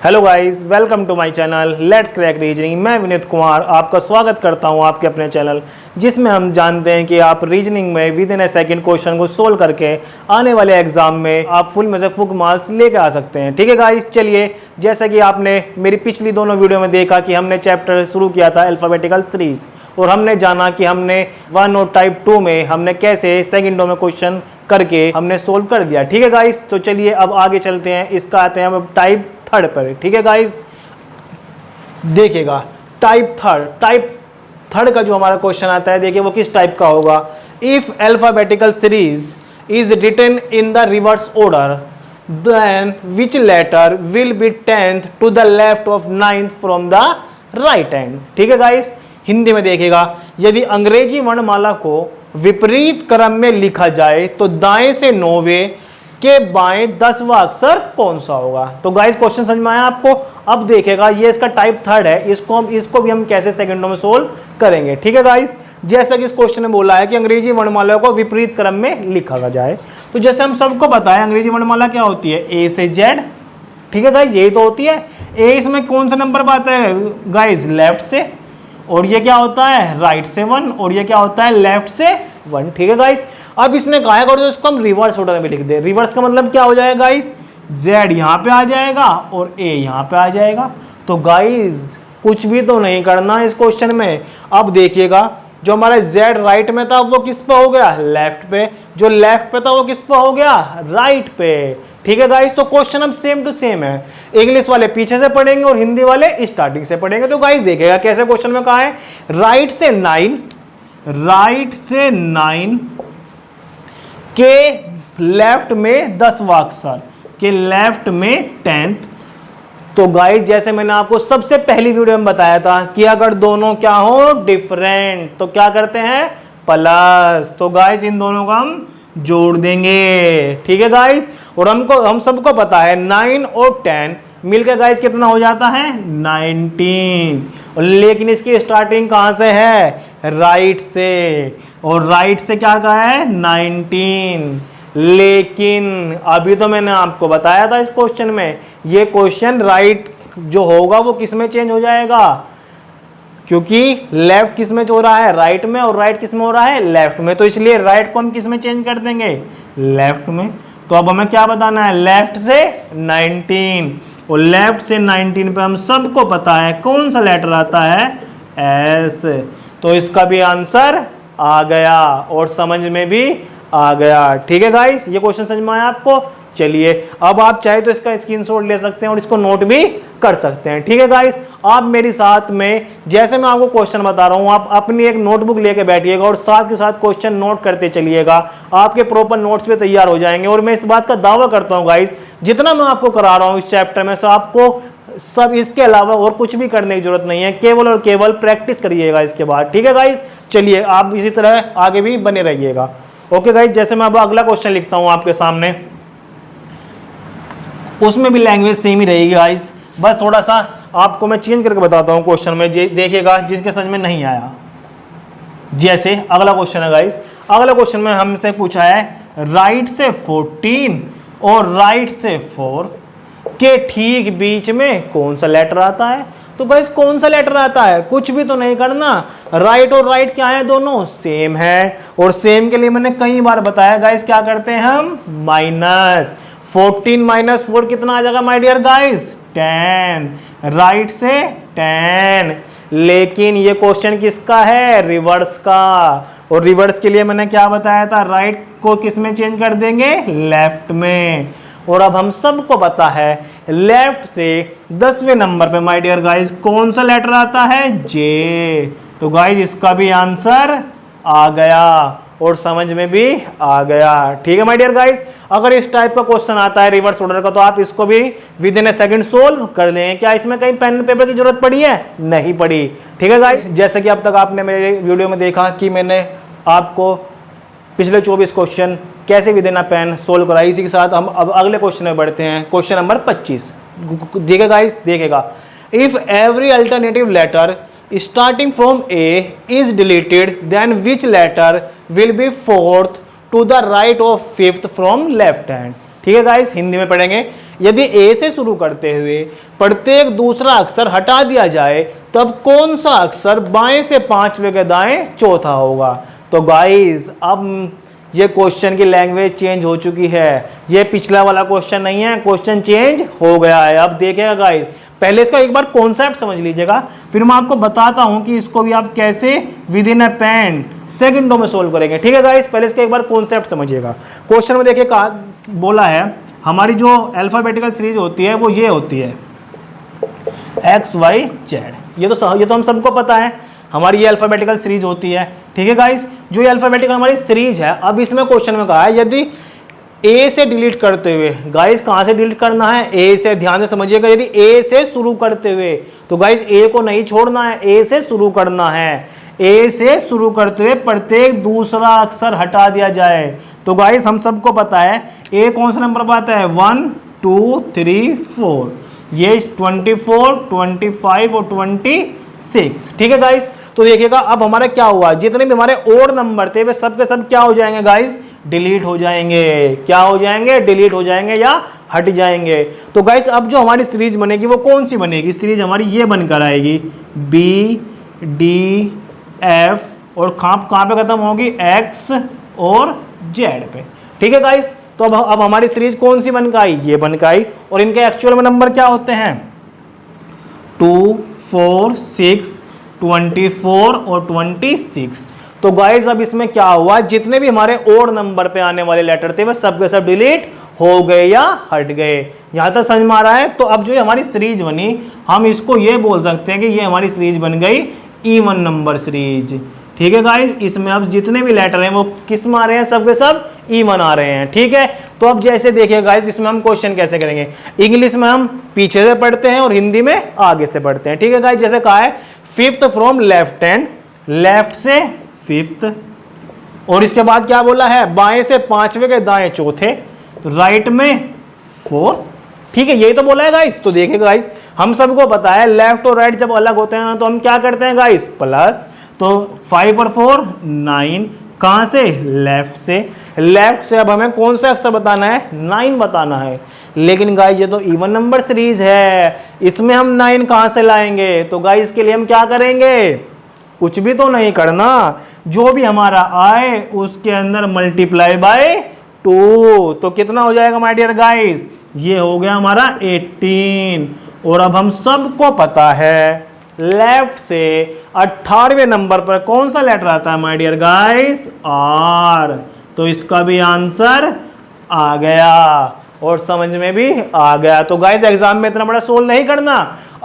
Hello guys, welcome to my channel let's crack reasoning. मैं विनीत कुमार आपका स्वागत करता हूं आपके अपने चैनल जिसमें हम जानते हैं कि आप रीजनिंग में with in A second question को सोल्व करके आने वाले एग्जाम में आप फुल में से फुल मार्क्स लेके आ सकते हैं। ठीक है गाइस, चलिए जैसा कि आपने मेरी पिछली दोनों वीडियो में देखा कि हमने चैप्टर शुरू किया था अल्फाबेटिकल सीरीज और हमने जाना कि हमने 1 और टाइप 2 में हमने कैसे सेकंडों में क्वेश्चन करके हमने सोल्व कर दिया। ठीक है गाइस, तो चलिए अब आगे चलते हैं। इसका आते हैं अब टाइप थर्ड पर। ठीक है गाइस, देखिएगा टाइप थर्ड का जो हमारा क्वेश्चन आता है, देखिए वो किस टाइप का होगा। If alphabetical series is written in the reverse order then which letter will be 10th to the left of 9th from the right hand. ठीक है गाइस, हिंदी में देखिएगा, यदि अंग्रेजी वर्णमाला को विपरीत क्रम में लिखा जाए तो दाएं से 9वें के बाएं 10वां अक्षर कौन सा होगा। तो गाइस क्वेश्चन समझ में आया आपको। अब देखिएगा ये इसका टाइप थर्ड है, इसको भी हम कैसे सेकंडों में सोल्व करेंगे। ठीक है गाइस, जैसा कि इस क्वेश्चन में बोला है कि अंग्रेजी वर्णमाला को विपरीत क्रम में लिखा जाए, तो जैसे हम सबको पता है अंग्रेजी वर्णमाला क्या होती है, ए से जेड। ठीक है गाइस, यही तो होती है। ए इसमें कौन सा नंबर पर आता है गाइस, लेफ्ट से, और ये क्या होता है राइट से 1, और ये क्या होता है लेफ्ट से 1। ठीक है गाइस, अब इसने कहा है तो इसको हम रिवर्स ऑर्डर में लिख दे। रिवर्स का मतलब क्या हो जाएगा गाइस, Z यहाँ पे आ जाएगा और A यहाँ पे आ जाएगा। तो गाइस कुछ भी तो नहीं करना इस क्वेश्चन में। अब देखिएगा जो हमारा Z राइट में था वो किस पे हो गया, लेफ्ट पे। जो लेफ्ट पे था वो किस पे हो गया, राइट पे। ठीक है गाइस, तो क्वेश्चन अब सेम टू सेम है। इंग्लिश वाले पीछे से पढ़ेंगे और हिंदी वाले स्टार्टिंग से पढ़ेंगे। तो गाइस देखिएगा कैसे क्वेश्चन में कहा है, राइट से 9 के लेफ्ट में 10वां अक्षर के लेफ्ट में 10th। तो गाइस जैसे मैंने आपको सबसे पहली वीडियो में बताया था कि अगर दोनों क्या हो डिफरेंट तो क्या करते हैं, प्लस। तो गाइस इन दोनों को हम जोड़ देंगे। ठीक है गाइस, और हम सबको पता है 9 और 10 मिलकर गाइस कितना हो जाता है 19। लेकिन इसकी स्टार्टिंग कहां से है, राइट से, और राइट से क्या कहा है 19। लेकिन अभी तो मैंने आपको बताया था इस क्वेश्चन में, ये क्वेश्चन राइट जो होगा वो किस में चेंज हो जाएगा, क्योंकि लेफ्ट किस में हो रहा है, राइट में, और राइट किस में हो रहा है, लेफ्ट में। तो इसलिए राइट को हम किस में चेंज कर देंगे, लेफ्ट में। तो अब हमें क्या बताना है, लेफ्ट से 19, और लेफ्ट से 19 पे हम सबको पता है कौन सा लेटर आता है, एस। तो इसका भी आंसर आ गया और समझ में भी आ गया। ठीक है गाइस, ये क्वेश्चन समझ में आया आपको। चलिए अब आप चाहे तो इसका स्क्रीनशॉट ले सकते हैं और इसको नोट भी कर सकते हैं। ठीक है गाइस, आप मेरे साथ में जैसे मैं आपको क्वेश्चन बता रहा हूं आप अपनी एक नोटबुक लेके बैठिएगा और साथ के साथ क्वेश्चन नोट करते चलिएगा। आपके प्रॉपर नोट्स पे तैयार हो जाएंगे। और मैं इस बात का दावा करता हूं गाइस, जितना मैं आपको करा रहा हूं इस चैप्टर में से आपको सब इसके अलावा और कुछ भी करने की जरूरत नहीं है, केवल और केवल प्रैक्टिस करिएगा इसके बाद। ठीक है गाइस, चलिए आप इसी तरह आगे भी बने रहिएगा। ओके गाइस, जैसे मैं अब अगला क्वेश्चन लिखता हूं आपके सामने, उसमें भी लैंग्वेज सेम ही रहेगी गाइस, बस थोड़ा सा आपको मैं चेंज करके बताता हूं क्वेश्चन में, देखिएगा जिसके समझ में नहीं आया। जैसे अगला क्वेश्चन है गाइस, अगला क्वेश्चन में हमसे पूछा है राइट से 14 और राइट से 4 के ठीक बीच में कौन सा लेटर आता है। तो गाइस कौन सा लेटर आता है, कुछ भी तो नहीं करना। राइट और राइट क्या है, दोनों सेम है, और सेम के लिए मैंने कई बार बताया गाइस क्या करते हैं हम, माइनस। 14 माइनस 4 कितना आ जाएगा माय डियर गाइस, 10। राइट से 10। लेकिन ये क्वेश्चन किसका है, रिवर्स का, और रिवर्स के लिए मैंने क्या बताया था, राइट को किस में चेंज कर देंगे, लेफ्ट में। और अब हम सबको पता है लेफ्ट से 10वें नंबर पे माय डियर गाइस कौन सा लेटर आता है, जे। तो गाइस इसका भी आंसर आ गया और समझ में भी आ गया। ठीक है माय डियर गाइस, अगर इस टाइप का क्वेश्चन आता है रिवर्स ऑर्डर का तो आप इसको भी with in A second solve कर लें। क्या इसमें कहीं पेन पेपर की जरूरत पड़ी है, नहीं पड़ी। ठीक है गाइस, जैसे कि अब तक आपने मेरे वीडियो में देखा कि मैंने आपको पिछले 24 क्वेश्चन कैसे within a pen solve कराई। इसी के साथ हम अब अगले क्वेश्चन में बढ़ते हैं, क्वेश्चन नंबर 25। देखिएगा गाइस, देखिएगा, if every alternative letter starting from A is deleted then which letter will be fourth to the right of fifth from left hand। ठीक है गाइस, हिंदी में पढ़ेंगे। यदि ए से शुरू करते हुए प्रत्येक दूसरा अक्षर हटा दिया जाए तब कौन सा अक्षर बाएं से पांचवें के दाएं चौथा होगा। तो गाइस अब ये क्वेश्चन की लैंग्वेज चेंज हो चुकी है, ये पिछला वाला क्वेश्चन नहीं है, क्वेश्चन चेंज हो गया है। अब देखिएगा गाइस, पहले इसका एक बार कॉन्सेप्ट समझ लीजिएगा, फिर मैं आपको बताता हूं कि इसको भी आप कैसे विद इन अ पेन सेकंडों में सोल्व करेंगे। ठीक है गाइस, पहले इसका एक बार कॉन्सेप्ट समझिएगा। क्वेश्चन में देखिए कहा बोला है हमारी जो अल्फाबेटिकल सीरीज होती है वो ये होती है एक्स वाई जेड। ये तो हम सबको पता है, हमारी ये अल्फाबेटिकल सीरीज होती है। ठीक है गाइस, जो ये अल्फाबेटिकल हमारी सीरीज है, अब इसमें क्वेश्चन में कहा है यदि ए से डिलीट करते हुए, गाइस कहां से डिलीट करना है, ए से, ध्यान से समझिएगा। यदि ए से शुरू करते हुए, तो गाइस ए को नहीं छोड़ना है, ए से शुरू करना है। ए से शुरू करते हुए प्रत्येक दूसरा अक्षर हटा दिया जाए। तो गाइस हम सबको पता है ए कौन सा नंबर पर आता है, 1 2 3 4, ये 24 25 और 26। ठीक है गाइस, तो देखिएगा अब हमारा क्या हुआ, जितने भी हमारे और नंबर थे वे सब के सब क्या हो जाएंगे गाइस, डिलीट हो जाएंगे। क्या हो जाएंगे, डिलीट हो जाएंगे या हट जाएंगे। तो गाइस अब जो हमारी सीरीज बनेगी वो कौन सी बनेगी, सीरीज हमारी ये बनकर आएगी बी डी एफ और कहां पे खत्म होगी, एक्स और जेड पे। ठीक है गाइस, तो अब हमारी सीरीज कौन सी बनकर आई, ये बनकर आई। और इनके एक्चुअल में नंबर क्या होते हैं, 2 4 6 24 और 26। तो गाइस अब इसमें क्या हुआ, जितने भी हमारे और नंबर पे आने वाले लेटर थे वे सब के सब डिलीट हो गए या हट गए। यहां तक समझ में आ रहा है। तो अब जो हमारी सीरीज बनी, हम इसको ये बोल सकते हैं कि ये हमारी सीरीज बन गई इवन नंबर सीरीज। ठीक है गाइस, इसमें अब जितने भी लेटर हैं वो किस में आ रहे हैं, सब के सब इवन आ रहे हैं। ठीक है, तो अब जैसे देखिए गाइस, इसमें हम क्वेश्चन कैसे करेंगे, इंग्लिश में हम पीछे से पढ़ते हैं और हिंदी में आगे से पढ़ते हैं। ठीक है गाइस, जैसे कहा है 5th from left hand, left से 5th, और इसके बाद क्या बोला है, बाएं से पांचवें के दाएं चौथे, तो राइट में 4। ठीक है, यही तो बोला है गाइस। तो देखिए गाइस, हम सबको पता है लेफ्ट और राइट जब अलग होते हैं तो हम क्या करते हैं गाइस, प्लस। तो 5 और 4 9, कहां से, लेफ्ट से। लेफ्ट से अब हमें कौन सा अक्षर बताना है, 9 बताना है। लेकिन गाइस ये तो इवन नंबर सीरीज है, इसमें हम 9 कहां से लाएंगे। तो गाइस के लिए हम क्या करेंगे, कुछ भी तो नहीं करना, जो भी हमारा आए उसके अंदर मल्टीप्लाई बाय 2। तो कितना हो जाएगा माय डियर गाइस, ये हो गया हमारा 18। और अब हम सबको पता है लेफ्ट से 18वें नंबर पर कौन सा लेटर आता है माय डियर गाइस, आर। तो इसका भी आंसर आ गया और समझ में भी आ गया। तो गाइस एग्जाम में इतना बड़ा सोल्व नहीं करना।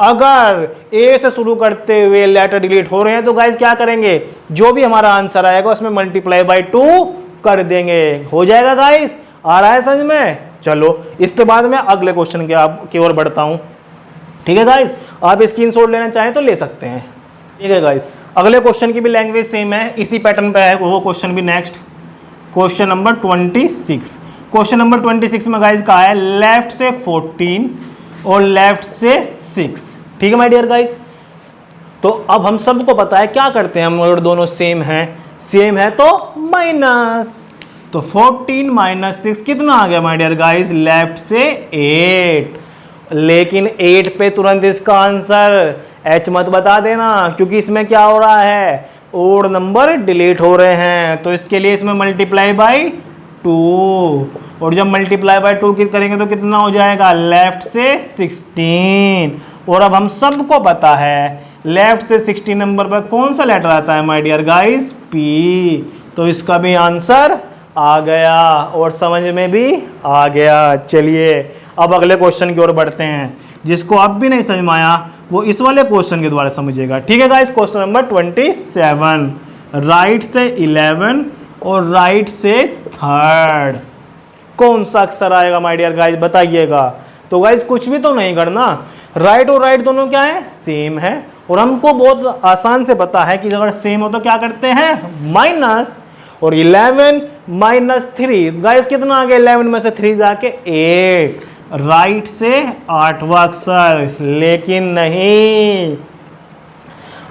अगर ए से शुरू करते हुए लेटर डिलीट हो रहे हैं तो गाइस क्या करेंगे, जो भी हमारा आंसर आएगा उसमें मल्टीप्लाई बाय 2 कर देंगे, हो जाएगा गाइस। आ रहा है समझ में। चलो इसके बाद मैं अगले क्वेश्चन की ओर बढ़ता हूं। ठीक है गाइस, आप स्क्रीनशॉट लेना चाहें तो ले सकते हैं। ठीक है गाइस, अगले क्वेश्चन की भी लैंग्वेज सेम है, इसी पैटर्न पे है वो क्वेश्चन भी। Next question number 26। Question number 26 में गाइस कहा है लेफ्ट से 14 और लेफ्ट से 6। ठीक है माय डियर गाइस, तो अब हम सबको पता है क्या करते हैं हम, अगर दोनों सेम है तो माइनस। तो 14 माइनस 6 कितना आ गया माय डियर गाइस, लेफ्ट से 8। लेकिन 8 पे तुरंत इसका आंसर एच मत बता देना, क्योंकि इसमें क्या हो रहा है, और नंबर डिलीट हो रहे हैं। तो इसके लिए इसमें मल्टीप्लाई बाय 2, और जब मल्टीप्लाई बाय 2 करेंगे तो कितना हो जाएगा, लेफ्ट से 16। और अब हम सबको पता है लेफ्ट से 16 नंबर पर कौन सा लेटर आता है माय डियर गाइस, पी। तो इसका भी आंसर आ गया और समझ में भी आ गया। चलिए अब अगले क्वेश्चन की ओर बढ़ते हैं। जिसको अब भी नहीं समझ में आया वो इस वाले क्वेश्चन के द्वारा समझिएगा। ठीक है गाइस, क्वेश्चन नंबर 27, राइट से 11 और राइट से 3rd, कौन सा अक्षर आएगा माय डियर गाइस, बताइएगा। तो गाइस कुछ भी तो नहीं करना, राइट और राइट दोनों क्या है, सेम है। और हमको बहुत आसान से पता है कि अगर सेम हो तो क्या करते हैं, माइनस। और 11 माइनस 3, गाइस कितना आ गया, 11 में से 3 जाके 8, राइट से 8वां अक्षर। लेकिन नहीं,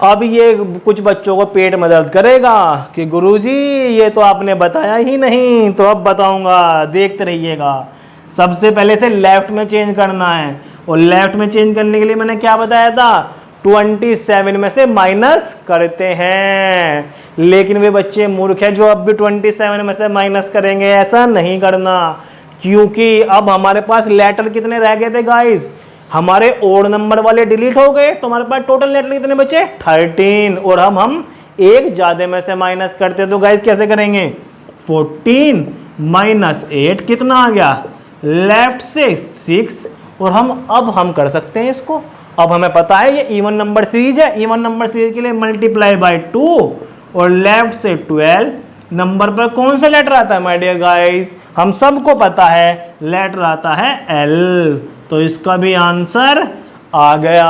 अब ये कुछ बच्चों को पेट में दर्द करेगा कि गुरुजी ये तो आपने बताया ही नहीं, तो अब बताऊंगा, देखते रहिएगा। सबसे पहले से लेफ्ट में चेंज करना है, और लेफ्ट में चेंज करने के लिए मैंने क्या बताया था, 27 में से माइनस करते हैं। लेकिन वे बच्चे मूर्ख हैं जो अब भी 27 में से माइनस करेंगे, ऐसा नहीं करना, क्योंकि अब हमारे पास लेटर कितने रह गए थे गाइस, हमारे ओड नंबर वाले डिलीट हो गए, तो हमारे पास टोटल लेटर कितने बचे 13, और हम एक ज्यादा में से माइनस करते, तो गाइस कैसे करेंगे, 14 माइनस 8 कितना आ गया, लेफ्ट से 6, और हम कर सकते हैं इसको। अब हमें पता है ये इवन नंबर सीरीज है, इवन नंबर सीरीज के लिए मल्टीप्लाई बाय 2, और लेफ्ट से 12 नंबर पर कौन सा लेटर आता है माय डियर गाइस, हम सबको पता है लेटर आता है एल, तो इसका भी आंसर आ गया।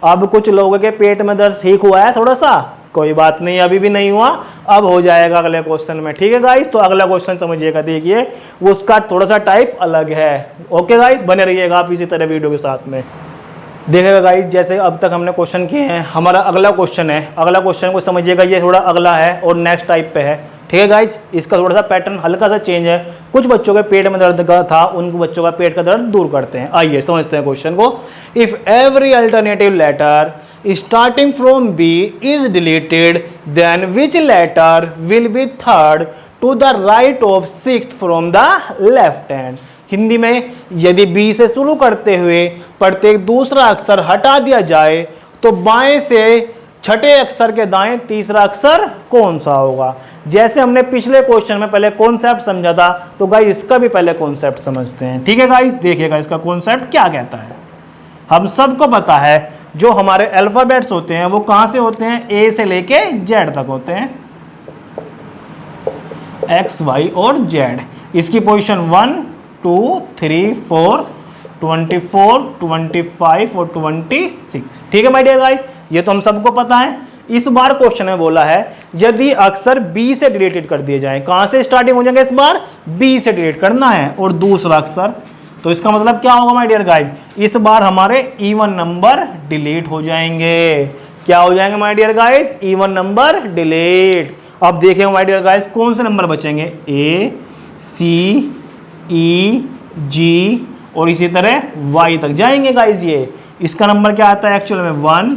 अब कुछ लोगों के पेट में दर्द ठीक हुआ है थोड़ा सा, कोई बात नहीं, अभी भी नहीं हुआ, अब हो जाएगा अगले क्वेश्चन में, ठीक है गाइस। तो अगला क्वेश्चन समझिएगा, देखिए वो उसका थोड़ा सा टाइप अलग है। ओके गाइस, बने रहिएगा आप इसी तरह वीडियो के साथ में। देखिएगा गाइस, जैसे अब तक हमने क्वेश्चन किए हैं, हमारा अगला क्वेश्चन है, अगला क्वेश्चन को समझिएगा, ये थोड़ा अगला है और नेक्स्ट टाइप पे है, ठीक है गाइज। इसका थोड़ा सा पैटर्न हल्का सा चेंज है, कुछ बच्चों के पेट में दर्द का था, उन बच्चों का पेट का दर्द दूर करते हैं। आइए समझते हैं क्वेश्चन को। If every alternative letter starting from B is deleted then which letter will be third to the right of sixth from the left hand. Hindi में, यदि बी से शुरू करते हुए प्रत्येक दूसरा अक्षर हटा दिया जाए तो बाएं से छठे अक्षर के दाएं तीसरा अक्षर कौन सा होगा। जैसे हमने पिछले क्वेश्चन में पहले कॉन्सेप्ट समझा था, तो गाइस इसका भी पहले कॉन्सेप्ट समझते हैं, ठीक है गाइस। देखिएगा इसका कॉन्सेप्ट क्या कहता है। हम सबको पता है जो हमारे अल्फाबेट्स होते हैं वो कहां से होते हैं, ए से लेके जेड तक होते हैं, एक्स वाई और जेड। इसकी पोजीशन 1 2 3 4 24 25 और 26, ठीक है माय डियर गाइस, ये तो हम सबको पता है। इस बार क्वेश्चन में बोला है यदि अक्षर बी से डिलीटेड कर दिए जाए, कहां से स्टार्टिंग हो जाएंगे, इस बार बी से डिलीट करना है, और दूसरा अक्षर, तो इसका मतलब क्या होगा माय डियर गाइस, इस बार हमारे इवन नंबर डिलीट हो जाएंगे। क्या हो जाएंगे my dear guys, even number delete. अब देखिए माय डियर गाइस कौन से नंबर बचेंगे, ए सी ई जी और इसी तरह वाई तक जाएंगे गाइस। ये इसका नंबर क्या आता है एक्चुअल में 1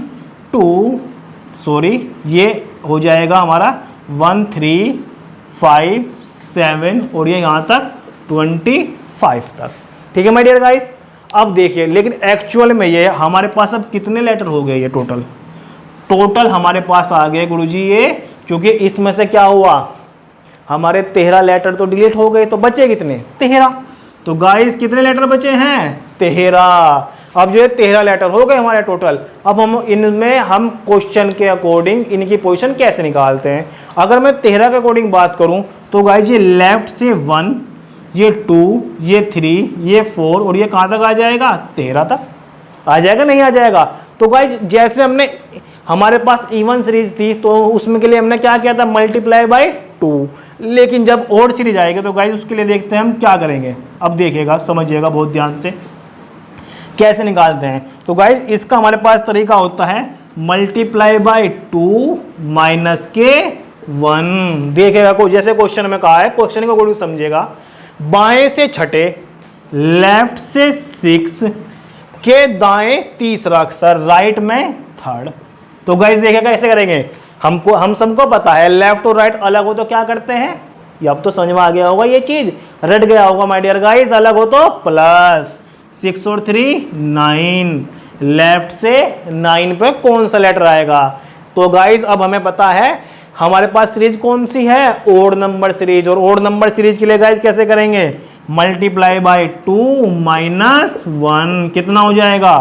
2 सॉरी ये हो जाएगा हमारा 1 3 5 7 और ये यहाँ तक 25 तक, ठीक है माय डियर गाइस। अब देखिए लेकिन एक्चुअल में ये हमारे पास अब कितने लेटर हो गए, ये टोटल हमारे पास आ गए गुरुजी ये, क्योंकि इसमें से क्या हुआ, हमारे 13 लेटर तो डिलीट हो गए, तो बचे कितने 13। तो गाइस कितने लेटर बचे हैं 13। अब जो है 13 लेटर हो गए हमारे टोटल। अब हम इनमें हम क्वेश्चन के अकॉर्डिंग इनकी पोजीशन कैसे निकालते हैं। अगर मैं 13 के अकॉर्डिंग बात करूं तो गाइस ये लेफ्ट से 1, ये 2, ये 3, ये 4 और ये कहां तक आ जाएगा 13 तक आ जाएगा, नहीं आ जाएगा। तो गाइस जैसे हमने हमारे पास इवन सीरीज थी तो उसमें के लिए हमने क्या किया था, मल्टीप्लाई बाय 2। लेकिन जब ओड सीरीज आएगी तो गाइस उसके लिए देखते हैं हम क्या करेंगे। अब देखिएगा समझिएगा बहुत ध्यान से कैसे निकालते हैं। तो गाइस इसका हमारे पास तरीका होता है मल्टीप्लाई बाय 2 माइनस के 1। देखिएगा को जैसे क्वेश्चन में कहा है, क्वेश्चन को अकॉर्डिंग समझिएगा। बाएं से छठे, लेफ्ट से 6 के दाएं तीसरा अक्षर, राइट में थर्ड। तो गाइस देखिएगा ऐसे करेंगे। हम सबको पता है लेफ्ट और राइट अलग हो तो क्या करते हैं, ये अब तो समझ में आ गया होगा, ये चीज रट गया होगा माय डियर गाइस। अलग हो तो प्लस, 6 और 3 9, लेफ्ट से 9 पे कौन सा लेटर आएगा। तो गाइस अब हमें पता है हमारे पास सीरीज कौन सी है, ओड नंबर सीरीज। और ओड नंबर सीरीज के लिए गाइस कैसे करेंगे, मल्टीप्लाई बाय 2 माइनस 1 कितना हो जाएगा,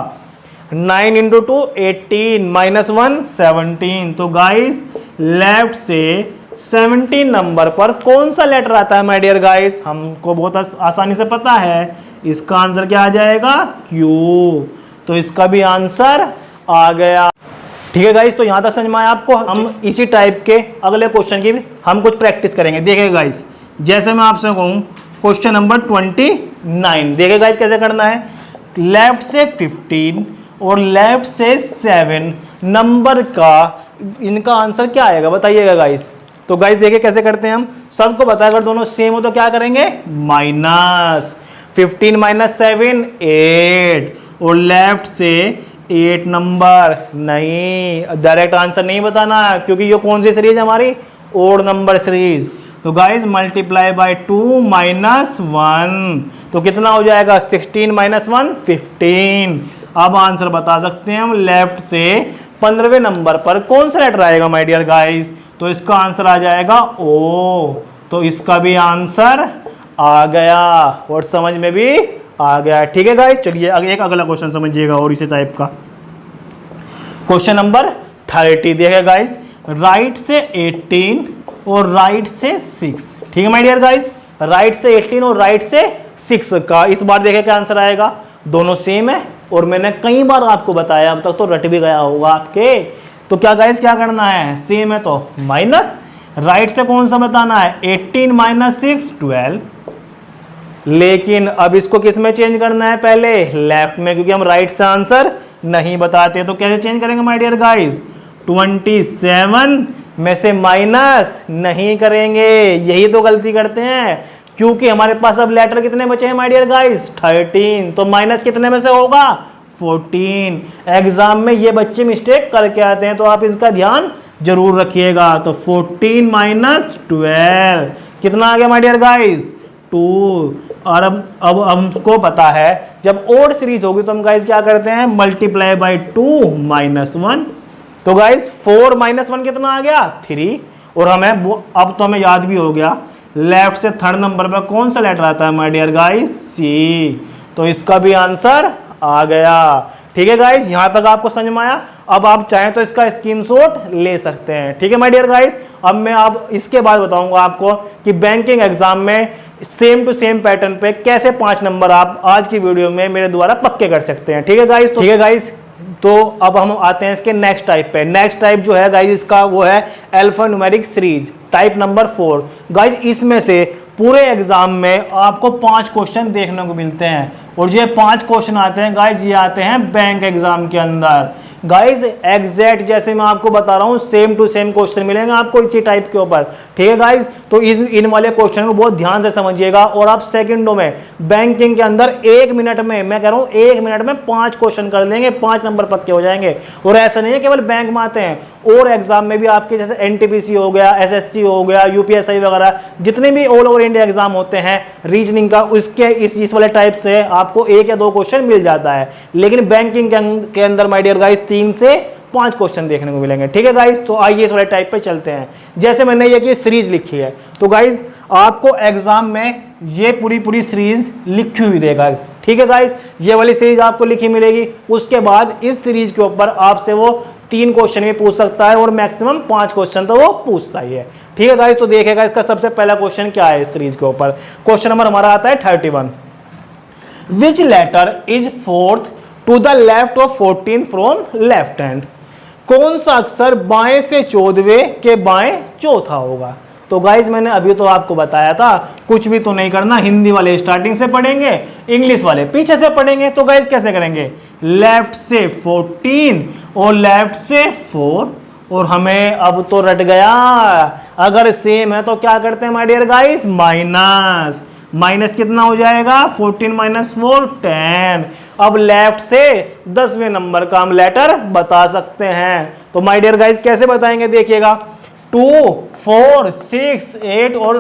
9 इंटू 2 18 माइनस 1 17। तो गाइस लेफ्ट से 17 नंबर पर कौन सा लेटर आता है माय डियर गाइस, हमको बहुत आसानी से पता है, इसका आंसर क्या आ जाएगा क्यू। तो इसका भी आंसर आ गया, ठीक है गाइस। तो यहां तक समझ में आया आपको। हम इसी टाइप के अगले क्वेश्चन की भी हम कुछ प्रैक्टिस करेंगे। देखिए गाइस जैसे मैं आपसे कहूं क्वेश्चन नंबर 29, देखिए गाइस कैसे करना है। लेफ्ट से 15 और लेफ्ट से 7 नंबर का इनका आंसर क्या आएगा बताइएगा गाइस। तो गाइस देखिए कैसे करते हैं हम, सबको पता है अगर दोनों सेम हो तो क्या करेंगे, माइनस 15 माइनस 7 8 और लेफ्ट से 8 नंबर नहीं, डायरेक्ट आंसर नहीं बताना क्योंकि ये कौन सी सीरीज हमारी ओड नंबर सीरीज। तो गाइज मल्टीप्लाई बाय 2 माइनस 1 तो कितना हो जाएगा 16 माइनस 1 15। अब आंसर बता सकते हैं हम लेफ्ट से 15वें नंबर पर कौन सा लेटर आएगा माय डियर गाइज, तो इसका आंसर आ जाएगा ओ। तो इसका भी आंसर आ गया और समझ में भी आ गया। ठीक है गाइज, चलिए एक अगला क्वेश्चन समझिएगा और इसी टाइप का। क्वेश्चन नंबर 30 देखिए गाइज, राइट से 18 और राइट से 6। ठीक है माय डियर गाइज, राइट से 18 और राइट से 6 का इस बार देखिए क्या आंसर आएगा। दोनों सेम है और मैंने कई बार आपको बताया, अब तक तो रट भी गया होगा आपके। तो क्या गाइज क्या करना है, सेम है तो माइनस, राइट से कौन सा बताना है 18 माइनस 6 12। लेकिन अब इसको किस में चेंज करना है, पहले लेफ्ट में, क्योंकि हम राइट से आंसर नहीं बताते। तो कैसे चेंज करेंगे माय डियर गाइज, 27 में से माइनस नहीं करेंगे, यही तो गलती करते हैं क्योंकि हमारे पास अब लेटर कितने बचे हैं माय डियर गाइज 13, तो माइनस कितने में से होगा 14। एग्जाम में ये बच्चे मिस्टेक करके आते हैं तो आप इसका ध्यान जरूर रखिएगा। तो 14 माइनस 12 कितना आ गया माय डियर गाइज 2। और अब हमको पता है जब ओड सीरीज होगी तो हम गाइज क्या करते हैं मल्टीप्लाई बाय 2 माइनस 1। तो गाइज 4 माइनस 1 कितना आ गया 3। और हमें अब तो हमें याद भी हो गया लेफ्ट से थर्ड नंबर पर कौन सा लेटर आता है माय डियर गाइज सी। तो इसका भी आंसर आ गया। ठीक है गाइज, यहां तक आपको समझ में आया। अब आप चाहें तो इसका स्क्रीनशॉट ले सकते हैं। ठीक है माय डियर गाइज, अब मैं अब इसके बाद बताऊंगा आपको कि बैंकिंग एग्जाम में सेम टू सेम पैटर्न पे कैसे 5 नंबर आप आज की वीडियो में मेरे द्वारा पक्के कर सकते हैं। ठीक है गाइज, ठीक है गाइज, तो अब हम आते हैं इसके नेक्स्ट टाइप पे। नेक्स्ट टाइप जो है गाइज इसका वो है alpha numeric series type number 4। Guys इसमें से पूरे एग्जाम में आपको 5 क्वेश्चन देखने को मिलते हैं और ये 5 क्वेश्चन आते हैं गाइज, ये आते हैं बैंक एग्जाम के अंदर। गाइज एग्जैक्ट जैसे मैं आपको बता रहा हूँ सेम टू सेम क्वेश्चन मिलेंगे आपको इसी टाइप के ऊपर। ठीक है गाइज, तो इन वाले क्वेश्चन को बहुत ध्यान से समझिएगा और आप सेकंडों में बैंकिंग के अंदर 1 मिनट में, मैं कह रहा हूँ 1 मिनट में 5 क्वेश्चन कर लेंगे, 5 नंबर पक्के हो जाएंगे। और ऐसा नहीं है केवल बैंक में आते हैं और एग्जाम में भी आपके जैसे एनटीपीसी हो गया, एसएससी हो गया, यूपीएससी वगैरह जितने भी ऑल ओवर इंडिया एग्जाम होते हैं रीजनिंग का, उसके इस वाले टाइप से आपको 1 या 2 क्वेश्चन मिल जाता है। लेकिन बैंकिंग के अंदर माय डियर गाइस 3 से 5 क्वेश्चन देखने को मिलेंगे। ठीक है गाइस, तो आइए इस वाले टाइप पे चलते हैं। जैसे मैंने ये की सीरीज लिखी है तो गाइस आपको एग्जाम में ये पूरी सीरीज लिखी हुई देगा। ठीक है गाइस, ये वाली सीरीज आपको लिखी मिलेगी। उसके बाद इस सीरीज के ऊपर आपसे वो 3 क्वेश्चन भी पूछ सकता है और मैक्सिमम 5 क्वेश्चन तो वो पूछता ही है। ठीक है गाइस, तो देखिएगा इसका सबसे पहला क्वेश्चन क्या है इस सीरीज के ऊपर। क्वेश्चन नंबर हमारा आता है 31। Which letter is 4th to the left of 14 from left hand. कौन सा अक्षर बाएं से 14वें के बाएं चौथा होगा। तो गाइज मैंने अभी तो आपको बताया था कुछ भी तो नहीं करना, हिंदी वाले स्टार्टिंग से पढ़ेंगे, इंग्लिश वाले पीछे से पढ़ेंगे। तो गाइज कैसे करेंगे, लेफ्ट से 14 और लेफ्ट से 4। और हमें अब तो रट गया, अगर सेम है तो क्या करते हैं my dear guys minus. Minus कितना हो जाएगा 14 माइनस 4 10। अब लेफ्ट से 10वें नंबर का हम लेटर बता सकते हैं। तो माय डियर गाइस कैसे बताएंगे देखिएगा, 2 4 6 8 और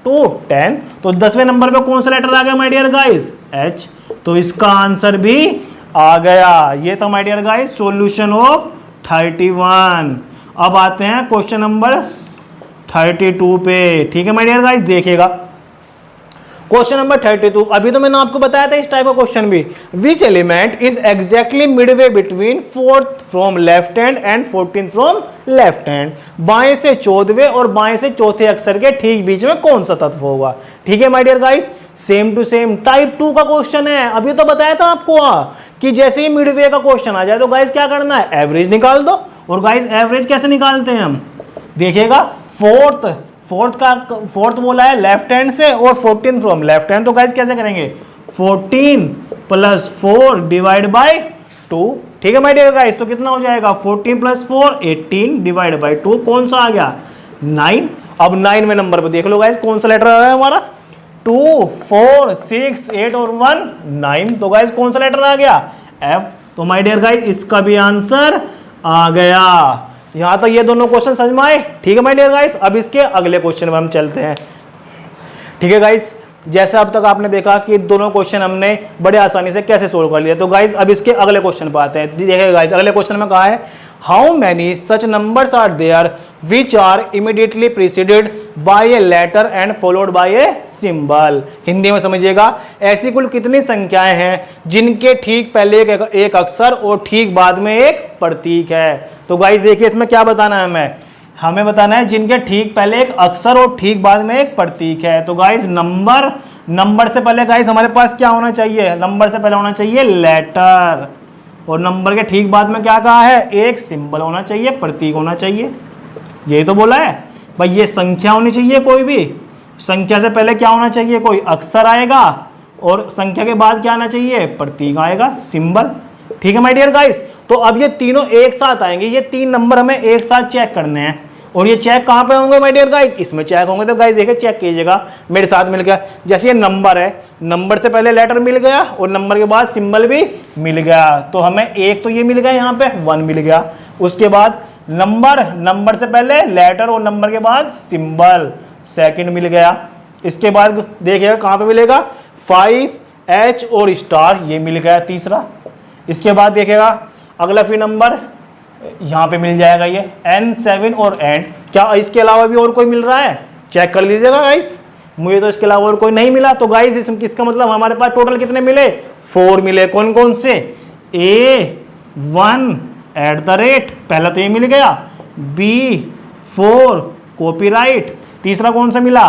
2 10। तो 10वें नंबर पे कौन सा लेटर आ गया माय डियर गाइस H। तो इसका आंसर भी आ गया। ये था my dear guys solution of 31। अब आते हैं क्वेश्चन नंबर 32 पे। ठीक है माय डियर गाइस, देखिएगा क्वेश्चन नंबर 32। अभी तो मैंने आपको बताया था इस टाइप का क्वेश्चन भी। Which element is exactly Midway between 4th from left hand and 14th from left hand. बाएं से 14वें और बाएं से चौथे अक्षर के ठीक बीच में कौन सा तत्व होगा। ठीक है my dear guys, same to same type 2 का क्वेश्चन है। अभी तो बताया था आपको कि जैसे ही मिडवे का क्वेश्चन आ जाए तो गाइस क्या करना है, एवरेज निकाल दो। और गाइस एवरेज कैसे निकालते हैं हम, देखिएगा फोर्थ बोला है लेफ्ट हैंड से और 14 फ्रॉम लेफ्ट हैंड। तो गाइस कैसे करेंगे, 14 प्लस 4 डिवाइड बाय 2। ठीक है माय डियर गाइस, तो कितना हो जाएगा 14 प्लस 4 18 डिवाइड बाय 2 कौन सा आ गया 9। अब 9वें नंबर पे देख लो गाइस कौन सा लेटर आ रहा है हमारा, 2 4 6 8 और 1 9। तो गाइस कौन सा लेटर आ गया? F। तो माय डियर गाइस इसका भी आंसर आ गया। यहां तक ये दोनों क्वेश्चन समझ में आए? ठीक है माय डियर गाइस, अब इसके अगले क्वेश्चन में हम चलते हैं। ठीक है गाइस, जैसे अब तक आपने देखा कि दोनों क्वेश्चन हमने बड़े आसानी से कैसे सोल्व कर लिए। तो गाइस अब इसके अगले क्वेश्चन पर आते हैं। देखिए गाइस अगले क्वेश्चन में कहा है how many such numbers are there which are immediately preceded by a letter and followed by a symbol. Hindi में समझिएगा, ऐसी कुल कितनी संख्याएं हैं जिनके ठीक पहले एक अक्षर और ठीक बाद में एक प्रतीक है। तो गाइस देखिए इसमें क्या बताना है हमें बताना है जिनके ठीक पहले एक अक्षर और ठीक बाद में एक प्रतीक है। तो गाइस नंबर से पहले गाइस हमारे पास क्या होना चाहिए? नंबर से पहले होना चाहिए लेटर, और नंबर के ठीक बाद में क्या कहा है? एक सिंबल होना चाहिए, प्रतीक होना चाहिए। यही तो बोला है भाई, ये संख्या होनी चाहिए। कोई भी संख्या से पहले क्या होना चाहिए? कोई अक्षर आएगा, और संख्या के बाद क्या आना चाहिए? प्रतीक आएगा, सिंबल। ठीक है माय डियर गाइस, तो अब ये तीनों एक साथ आएंगे। ये 3 नंबर हमें एक साथ चेक करने हैं, और ये चेक कहां पे होंगे माय डियर गाइस? इसमें चेक होंगे। तो गाइस देखिए चेक कीजिएगा मेरे साथ मिलकर। जैसे ये नंबर है, नंबर से पहले लेटर मिल गया और नंबर के बाद सिंबल भी मिल गया। तो हमें एक तो ये मिल गया, यहाँ पे 1 मिल गया। उसके बाद नंबर से पहले लेटर और नंबर के बाद सिंबल, सेकंड मिल गया। इसके बाद देखिएगा कहां पे मिलेगा? 5 H और स्टार, ये मिल गया तीसरा। इसके बाद देखिएगा अगला फिर नंबर यहाँ पे मिल जाएगा ये N7 और एंड। क्या इसके अलावा भी और कोई मिल रहा है? चेक कर लीजिएगा गाइस, मुझे तो इसके अलावा और कोई नहीं मिला। तो गाइस इसका मतलब हमारे पास टोटल कितने मिले? 4 मिले। कौन कौन से? A1 @ पहला तो ये मिल गया, B4 कॉपीराइट, तीसरा कौन सा मिला?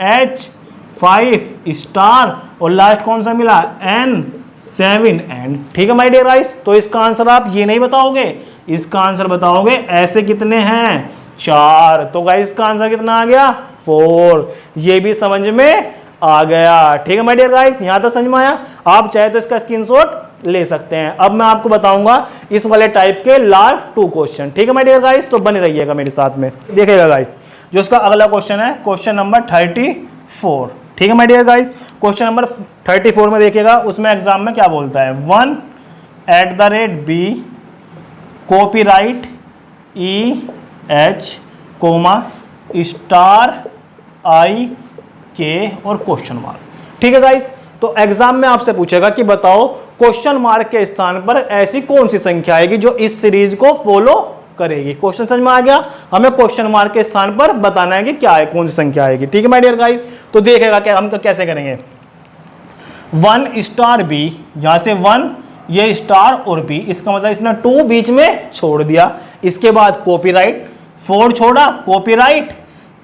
H5 स्टार, और लास्ट कौन सा मिला? N7 and. ठीक है माय डियर गाइस, तो इसका आंसर आप ये नहीं बताओगे, इसका आंसर बताओगे ऐसे कितने हैं? 4। तो गाइस इसका आंसर कितना आ गया? 4। ये भी समझ में आ गया। ठीक है माय डियर गाइस, यहां तक समझ में आया? आप चाहे तो इसका स्क्रीनशॉट ले सकते हैं। अब मैं आपको बताऊंगा इस वाले टाइप के लास्ट 2 क्वेश्चन। ठीक है माय डियर गाइस, तो बने रहिएगा मेरे साथ में। देखिएगा गाइस जो इसका अगला क्वेश्चन है, क्वेश्चन नंबर 34। ठीक है my dear guys, question number 34 में देखिएगा, उसमें एग्जाम में क्या बोलता है? 1 @B copyright EH star IK और क्वेश्चन मार्क। ठीक है गाइस, तो एग्जाम में आपसे पूछेगा कि बताओ क्वेश्चन मार्क के स्थान पर ऐसी कौन सी संख्या आएगी जो इस सीरीज को फॉलो करेगी। क्वेश्चन समझ में आ गया? हमें क्वेश्चन मार्क के स्थान पर बताना है कि क्या है, कौन सी संख्या आएगी। ठीक है माय डियर गाइस, तो देखेगा क्या हम कैसे करेंगे। 1 B, यहां से 1 ये स्टार और B, इसका मतलब इसने 2 बीच में छोड़ दिया। इसके बाद कॉपीराइट, 4 छोड़ा, कॉपीराइट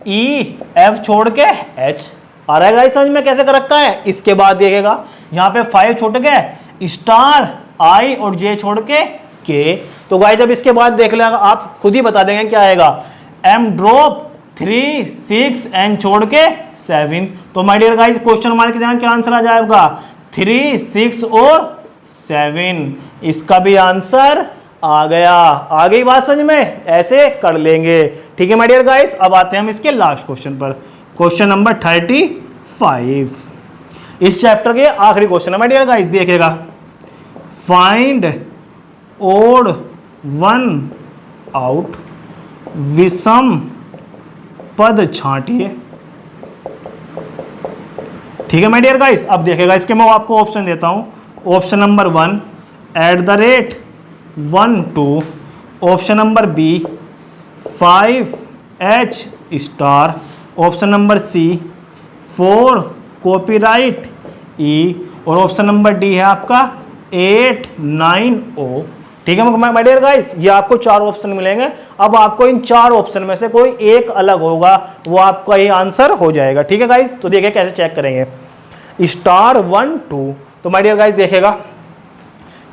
EF छोड़ के H। आ रहा है गाइस समझ में कैसे कर रखा है? इसके बाद देखेगा यहाँ पे 5 छोड़ के स्टार I और J छोड़ के K। तो गाइस जब इसके बाद देख लेगा आप खुद ही बता देंगे क्या आएगा। M ड्रॉप 3 6 N छोड़ के 7। तो my dear guys question mark के जगह क्या आंसर आ जाएगा? 3 6 और 7। इसका भी आंसर आ गया। आ गई बात समझ में? ऐसे कर लेंगे। ठीक है माय डियर गाइस, अब आते हैं हम इसके लास्ट क्वेश्चन पर, क्वेश्चन नंबर 35। इस चैप्टर के आखिरी क्वेश्चन है माय डियर गाइस। देखिएगा फाइंड ओड 1 आउट, विषम पद छांटिए। ठीक है माय डियर गाइस, अब देखिएगा इसके मैं आपको ऑप्शन देता हूं। Option number 1 @1 2, option number B 5 H star, option number C 4 copyright E, और ऑप्शन नंबर D है आपका 8 9 O। ठीक है माय डियर गाइस, ये आपको 4 ऑप्शन मिलेंगे। अब आपको इन 4 ऑप्शन में से कोई एक अलग होगा, वो आपका ये आंसर हो जाएगा। ठीक है गाइस, तो देखिए कैसे चेक करेंगे। स्टार 1 2, तो माय डियर गाइस देखेगा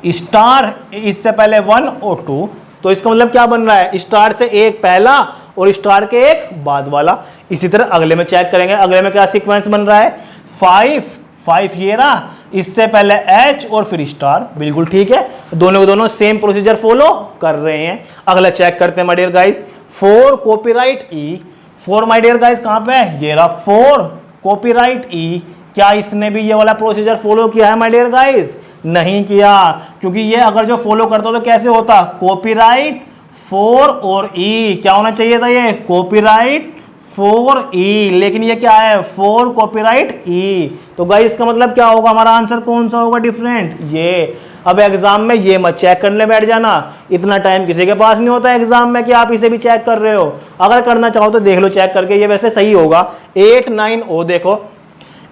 स्टार इससे पहले 1 और 2, तो इसका मतलब क्या बन रहा है? स्टार से एक पहला और स्टार के एक बाद वाला। इसी तरह अगले में चेक करेंगे, अगले में क्या सीक्वेंस बन रहा है? 5 ये रहा, इससे पहले H और फिर स्टार। बिल्कुल ठीक है, दोनों के दोनों सेम प्रोसीजर फॉलो कर रहे हैं। अगला चेक करते हैं my dear guys. 4 copyright E, 4 my dear guys कहां पे है? ये रहा 4 कॉपीराइट E, क्या इसने भी ये वाला प्रोसीजर फॉलो किया है माय डियर गाइस? नहीं किया, क्योंकि ये अगर जो फॉलो करता तो कैसे होता, कॉपीराइट 4 और ई, क्या होना चाहिए था ये, कॉपीराइट 4 ई, लेकिन ये क्या है 4 कॉपीराइट ई। तो गाइस इसका मतलब क्या होगा, हमारा आंसर कौन सा होगा, डिफरेंट ये। अब एग्जाम में ये मत चेक करने बैठ जाना, इतना टाइम किसी के पास नहीं होता एग्जाम में कि आप इसे भी चेक कर रहे हो। अगर करना चाहो तो देख लो चेक करके, ये वैसे सही होगा। 8 9 ओ, देखो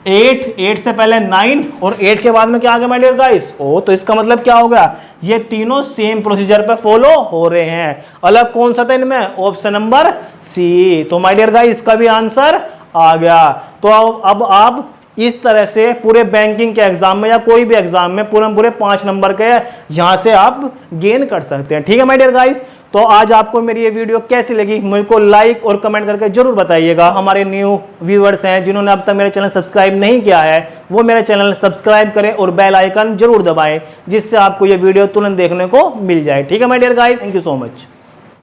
8 से पहले 9 और 8 के बाद में क्या आ गया माय डियर गाइस, ओ। तो इसका मतलब क्या हो गया, ये तीनों सेम प्रोसीजर पे फॉलो हो रहे हैं। अलग कौन सा था इनमें, ऑप्शन नंबर सी। तो माय डियर गाइस इसका भी आंसर आ गया। तो अब आप इस तरह से पूरे बैंकिंग के एग्जाम में या कोई भी एग्जाम में पूरे 5 नंबर के यहां से आप गेन कर सकते हैं। ठीक है माय डियर गाइस, तो आज आपको मेरी ये वीडियो कैसी लगी मेरे को लाइक और कमेंट करके जरूर बताइएगा। हमारे न्यू व्यूअर्स हैं जिन्होंने अब तक मेरा चैनल सब्सक्राइब नहीं किया है, वो मेरा चैनल सब्सक्राइब करें और बेल आइकन जरूर दबाएं, जिससे आपको ये वीडियो तुरंत देखने को मिल जाए। ठीक है my dear guys, thank you so much.